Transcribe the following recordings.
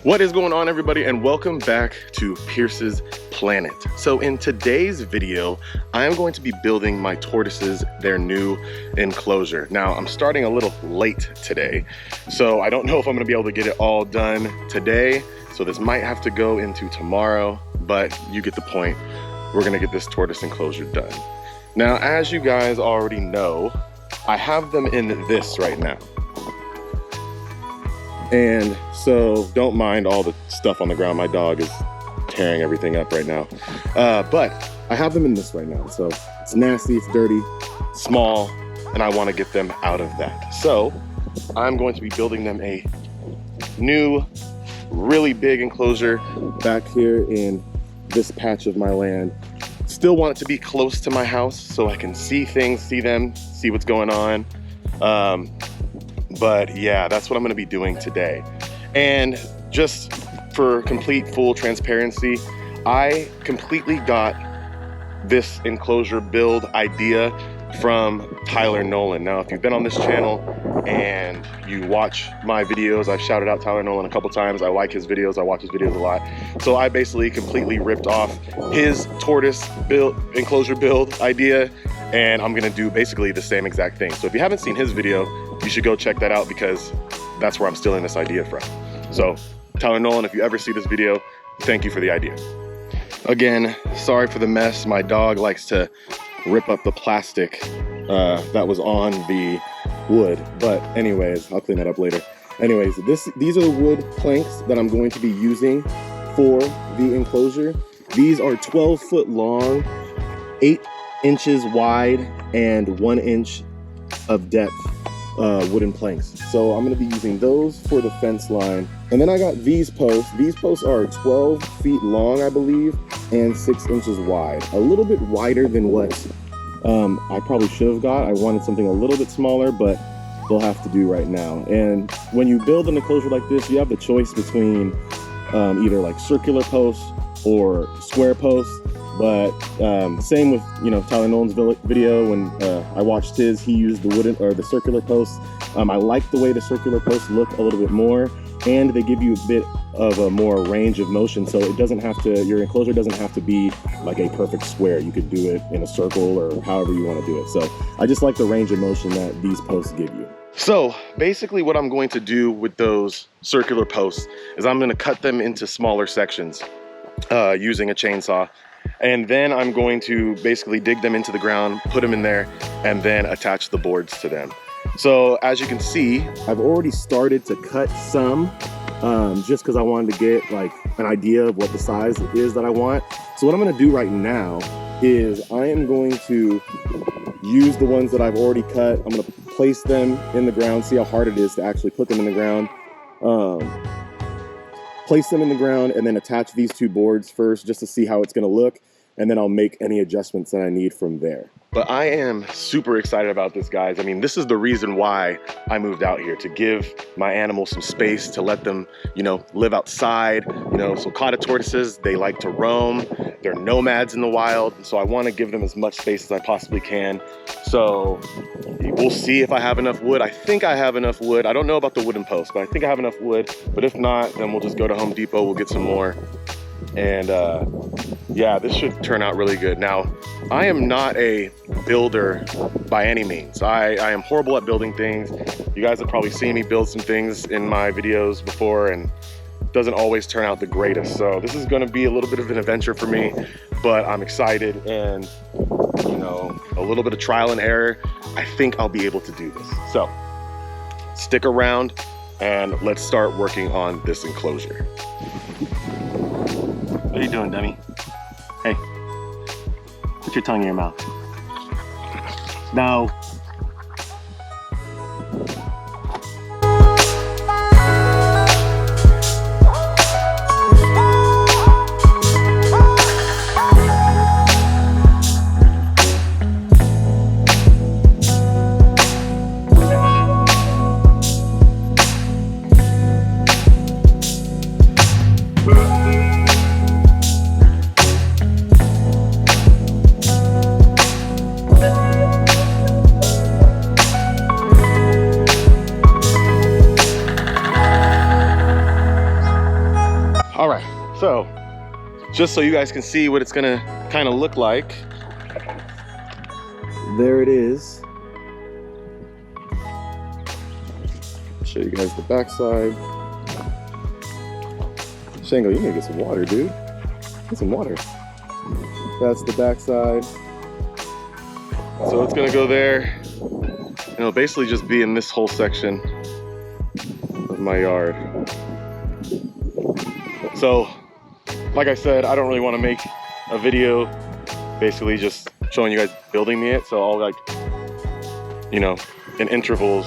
What is going on, everybody, and welcome back to Pierce's Planet. So in today's video, I am going to be building my tortoises their new enclosure. Now, I'm starting a little late today, so I don't know if I'm going to be able to get it all done today, so this might have to go into tomorrow, but you get the point. We're going to get this tortoise enclosure done. Now, as you guys already know, I have them in this right now. And so don't mind all the stuff on the ground. My dog is tearing everything up right now. But I have them in this right now. So it's nasty, it's dirty, small, and I want to get them out of that. So I'm going to be building them a new, really big enclosure back here in this patch of my land. Still want it to be close to my house so I can see things, see them, see what's going on. But yeah, that's what I'm gonna be doing today. And just for complete full transparency, I completely got this enclosure build idea from Tyler Nolan. Now, if you've been on this channel and you watch my videos, I've shouted out Tyler Nolan a couple times. I like his videos, I watch his videos a lot. So I basically completely ripped off his tortoise enclosure build idea, and I'm gonna do basically the same exact thing. So if you haven't seen his video, you should go check that out because that's where I'm stealing this idea from. So Tyler Nolan, if you ever see this video, thank you for the idea. Again, sorry for the mess. My dog likes to rip up the plastic that was on the wood. But anyways, I'll clean that up later. Anyways, these are the wood planks that I'm going to be using for the enclosure. These are 12-foot long, 8 inches wide, and 1 inch of depth wooden planks. So I'm going to be using those for the fence line. And then I got these posts. These posts are 12 feet long, I believe, and 6 inches wide. A little bit wider than what I probably should have got. I wanted something a little bit smaller, but they'll have to do right now. And when you build an enclosure like this, you have the choice between either like circular posts or square posts. But same with, you know, Tyler Nolan's video. When I watched his, he used the wooden or the circular posts. I like the way the circular posts look a little bit more, and they give you a bit of a more range of motion. So it doesn't have to, your enclosure doesn't have to be like a perfect square. You could do it in a circle or however you want to do it. So I just like the range of motion that these posts give you. So basically what I'm going to do with those circular posts is I'm going to cut them into smaller sections using a chainsaw. And then I'm going to basically dig them into the ground, put them in there, and then attach the boards to them. So as you can see, I've already started to cut some just because I wanted to get like an idea of what the size is that I want. So what I'm going to do right now is I am going to use the ones that I've already cut. I'm going to place them in the ground, see how hard it is to actually put them in the ground. Place them in the ground and then attach these two boards first just to see how it's going to look, and then I'll make any adjustments that I need from there. But I am super excited about this, guys. I mean, this is the reason why I moved out here, to give my animals some space, to let them, you know, live outside. You know, Sulcata tortoises, they like to roam. They're nomads in the wild. So I want to give them as much space as I possibly can. So we'll see if I have enough wood. I think I have enough wood. I don't know about the wooden post, but I think I have enough wood. But if not, then we'll just go to Home Depot. We'll get some more. And yeah, this should turn out really good. Now, I am not a builder by any means. I am horrible at building things. You guys have probably seen me build some things in my videos before, and it doesn't always turn out the greatest. So this is going to be a little bit of an adventure for me, but I'm excited, and you know, a little bit of trial and error. I think I'll be able to do this. So stick around and let's start working on this enclosure. What are you doing, dummy? Hey, put your tongue in your mouth. No. just so you guys can see what it's gonna kind of look like. There it is. Show you guys the backside. Shango, you need to get some water, dude. Get some water. That's the backside. So it's gonna go there. And it'll basically just be in this whole section of my yard. So, like I said, I don't really want to make a video basically just showing you guys building me it. So I'll, like, you know, in intervals,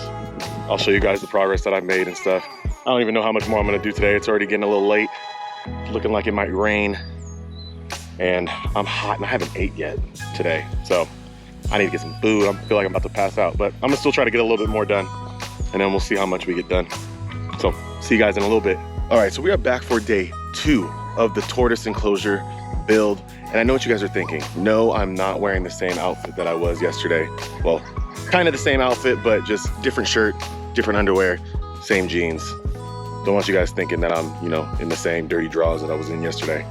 I'll show you guys the progress that I've made and stuff. I don't even know how much more I'm gonna do today. It's already getting a little late. It's looking like it might rain. And I'm hot and I haven't ate yet today. So I need to get some food. I feel like I'm about to pass out, but I'm gonna still try to get a little bit more done, and then we'll see how much we get done. So see you guys in a little bit. All right, so we are back for day 2 of the tortoise enclosure build. And I know what you guys are thinking. No, I'm not wearing the same outfit that I was yesterday. Well, kind of the same outfit, but just different shirt, different underwear, same jeans. Don't want you guys thinking that I'm, you know, in the same dirty drawers that I was in yesterday.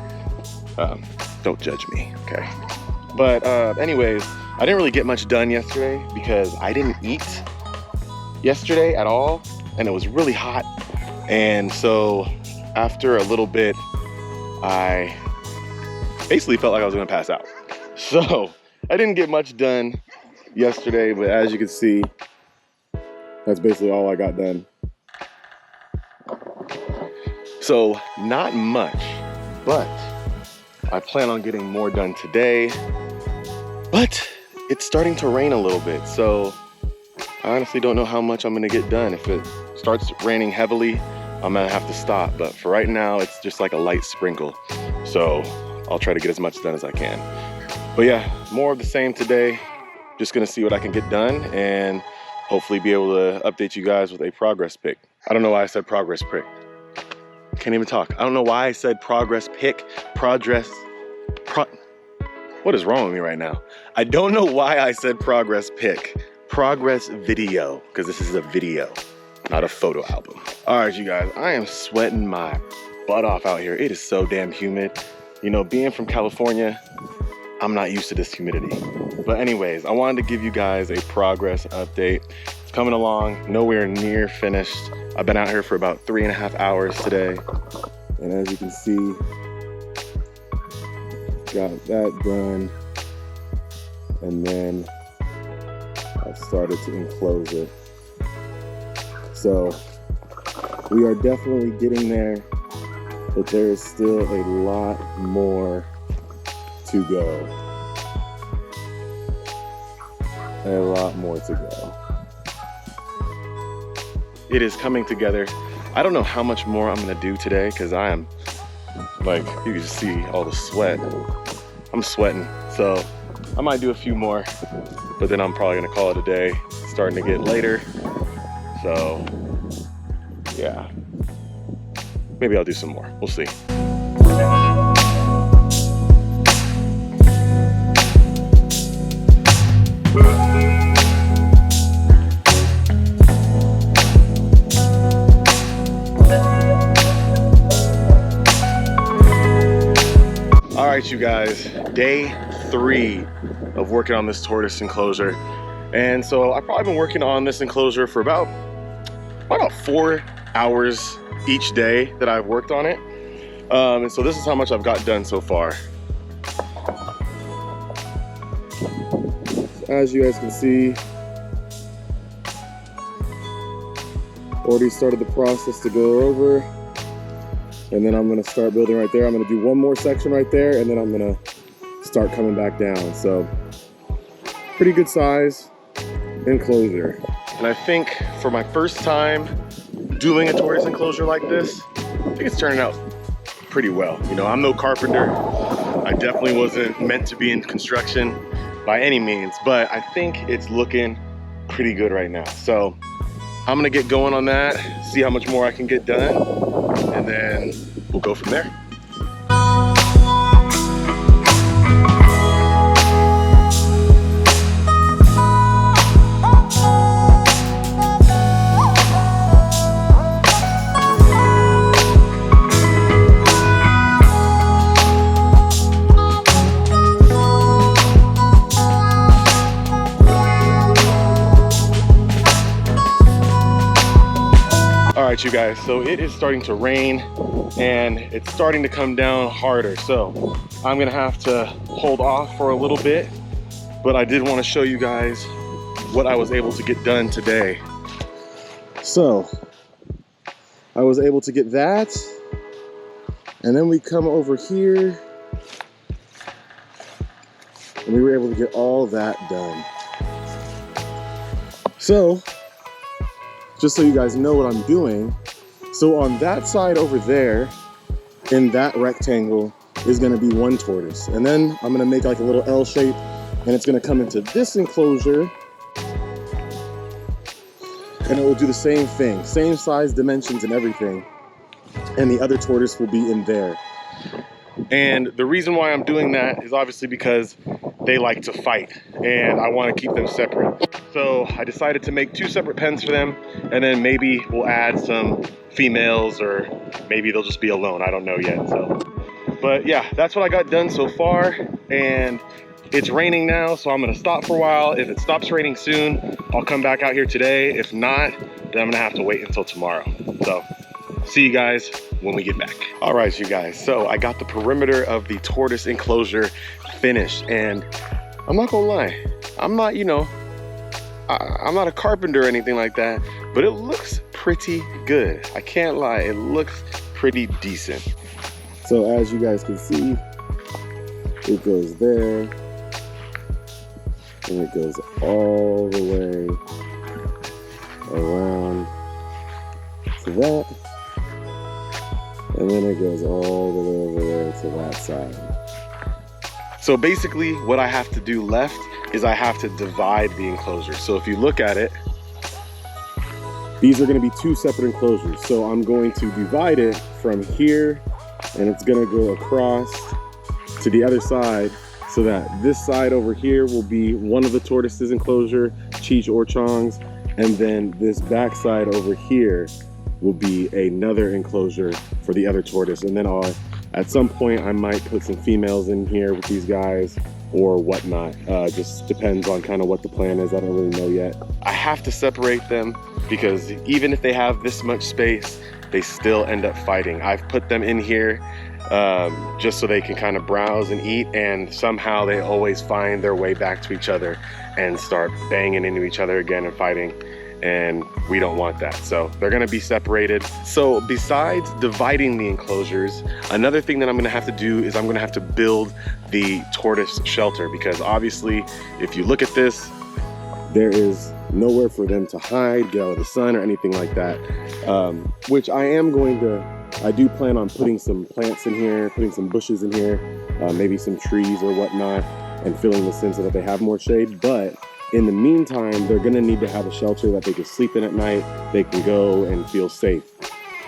Don't judge me, okay? But anyways, I didn't really get much done yesterday because I didn't eat yesterday at all, and it was really hot. And so after a little bit, I basically felt like I was gonna pass out. So I didn't get much done yesterday, but as you can see, that's basically all I got done. So not much, but I plan on getting more done today. But it's starting to rain a little bit, so I honestly don't know how much I'm gonna get done. If it starts raining heavily, I'm gonna have to stop. But for right now, it's just like a light sprinkle. So I'll try to get as much done as I can. But yeah, more of the same today. Just gonna see what I can get done and hopefully be able to update you guys with a progress pic. I don't know why I said progress pic. Can't even talk. I don't know why I said progress pic, what is wrong with me right now? I don't know why I said progress pic. Progress video, because this is a video, not a photo album. All right, you guys, I am sweating my butt off out here. It is so damn humid. You know, being from California, I'm not used to this humidity. But anyways, I wanted to give you guys a progress update. It's coming along, nowhere near finished. I've been out here for about 3.5 hours today. And as you can see, got that done. And then I started to enclose it. So we are definitely getting there, but there is still a lot more to go. A lot more to go. It is coming together. I don't know how much more I'm gonna do today because I am, like, you can just see all the sweat. I'm sweating, so I might do a few more, but then I'm probably gonna call it a day. It's starting to get later, so yeah. Maybe I'll do some more, we'll see. All right, you guys, day 3 of working on this tortoise enclosure. And so I've probably been working on this enclosure for about 4 hours each day that I've worked on it. And so this is how much I've got done so far. As you guys can see, already started the process to go over. And then I'm gonna start building right there. I'm gonna do one more section right there, and then I'm gonna start coming back down. So pretty good size enclosure. And I think for my first time doing a tortoise enclosure like this, I think it's turning out pretty well. You know, I'm no carpenter. I definitely wasn't meant to be in construction by any means, but I think it's looking pretty good right now. So I'm gonna get going on that, see how much more I can get done, and then we'll go from there. right, you guys, so it is starting to rain and it's starting to come down harder. So I'm gonna have to hold off for a little bit, but I did want to show you guys what I was able to get done today. So I was able to get that, and then we come over here and we were able to get all that done. So just so you guys know what I'm doing, so on that side over there, in that rectangle, is gonna be one tortoise. And then I'm gonna make like a little L shape, and it's gonna come into this enclosure, and it will do the same thing, same size, dimensions, and everything. And the other tortoise will be in there. And the reason why I'm doing that is obviously because they like to fight, and I want to keep them separate. So I decided to make 2 separate pens for them, and then maybe we'll add some females, or maybe they'll just be alone. I don't know yet. So, but yeah, that's what I got done so far. And it's raining now, so I'm gonna stop for a while. If it stops raining soon, I'll come back out here today. If not, then I'm gonna have to wait until tomorrow. So see you guys when we get back. All right, you guys, so I got the perimeter of the tortoise enclosure finished, and I'm not gonna lie, I'm not, you know, I'm not a carpenter or anything like that, but it looks pretty good. I can't lie, it looks pretty decent. So as you guys can see, it goes there, and it goes all the way around to that, and then it goes all the way over there to that side. So basically what I have to do left is I have to divide the enclosure. So if you look at it, these are going to be 2 separate enclosures. So I'm going to divide it from here, and it's going to go across to the other side, so that this side over here will be one of the tortoises enclosure, Cheech or Chong's, and then this back side over here will be another enclosure for the other tortoise. And then at some point I might put some females in here with these guys or whatnot. Just depends on kind of what the plan is. I don't really know yet. I have to separate them because even if they have this much space, they still end up fighting. I've put them in here just so they can kind of browse and eat, and somehow they always find their way back to each other and start banging into each other again and fighting, and we don't want that. So they're gonna be separated. So besides dividing the enclosures, another thing that I'm gonna have to do is I'm gonna have to build the tortoise shelter, because obviously if you look at this, there is nowhere for them to hide, get out of the sun or anything like that, which I do plan on putting some plants in here, putting some bushes in here, maybe some trees or whatnot, and filling this in so that they have more shade. But in the meantime, they're gonna need to have a shelter that they can sleep in at night, they can go and feel safe.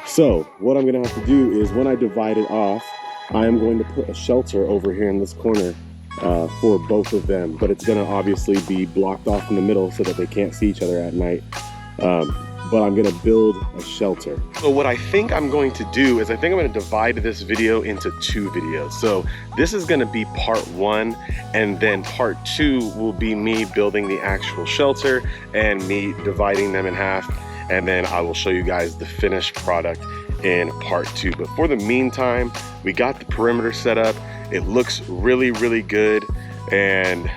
So what I'm gonna have to do is, when I divide it off, I am going to put a shelter over here in this corner for both of them, but it's gonna obviously be blocked off in the middle so that they can't see each other at night. But I'm gonna build a shelter. So what I think I'm going to do is I think I'm gonna divide this video into 2 videos. So this is gonna be part 1, and then part 2 will be me building the actual shelter and me dividing them in half, and then I will show you guys the finished product in part 2. But for the meantime, we got the perimeter set up. It looks really, really good, and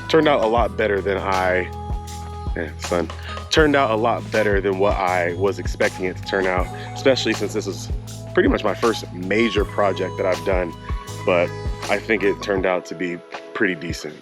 turned out a lot better than turned out a lot better than what I was expecting it to turn out, especially since this is pretty much my first major project that I've done, but I think it turned out to be pretty decent.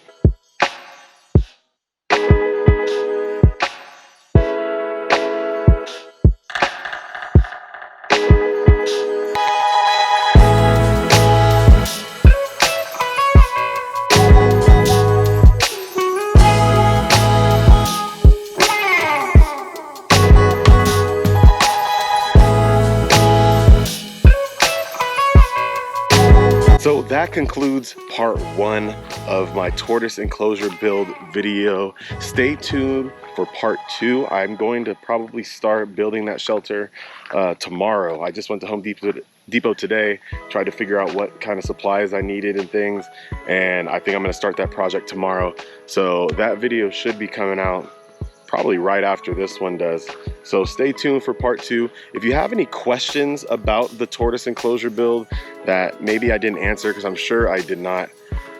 So that concludes part 1 of my tortoise enclosure build video. Stay tuned for part 2. I'm going to probably start building that shelter tomorrow. I just went to Home Depot today, tried to figure out what kind of supplies I needed and things, and I think I'm gonna start that project tomorrow. So that video should be coming out probably right after this one does. So stay tuned for part 2. If you have any questions about the tortoise enclosure build that maybe I didn't answer, because I'm sure I did not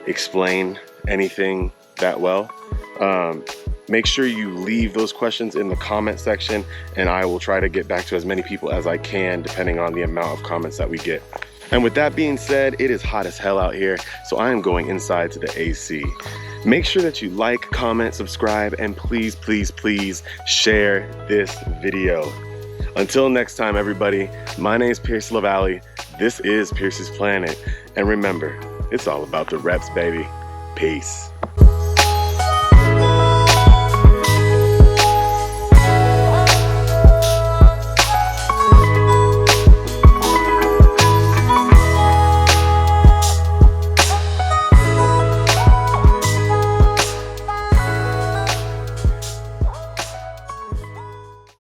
explain anything that well, make sure you leave those questions in the comment section, and I will try to get back to as many people as I can depending on the amount of comments that we get. And with that being said, it is hot as hell out here, so I am going inside to the AC. Make sure that you like, comment, subscribe, and please, please, please share this video. Until next time, everybody, my name is Pierce LaValle. This is Pierce's Planet. And remember, it's all about the reps, baby. Peace.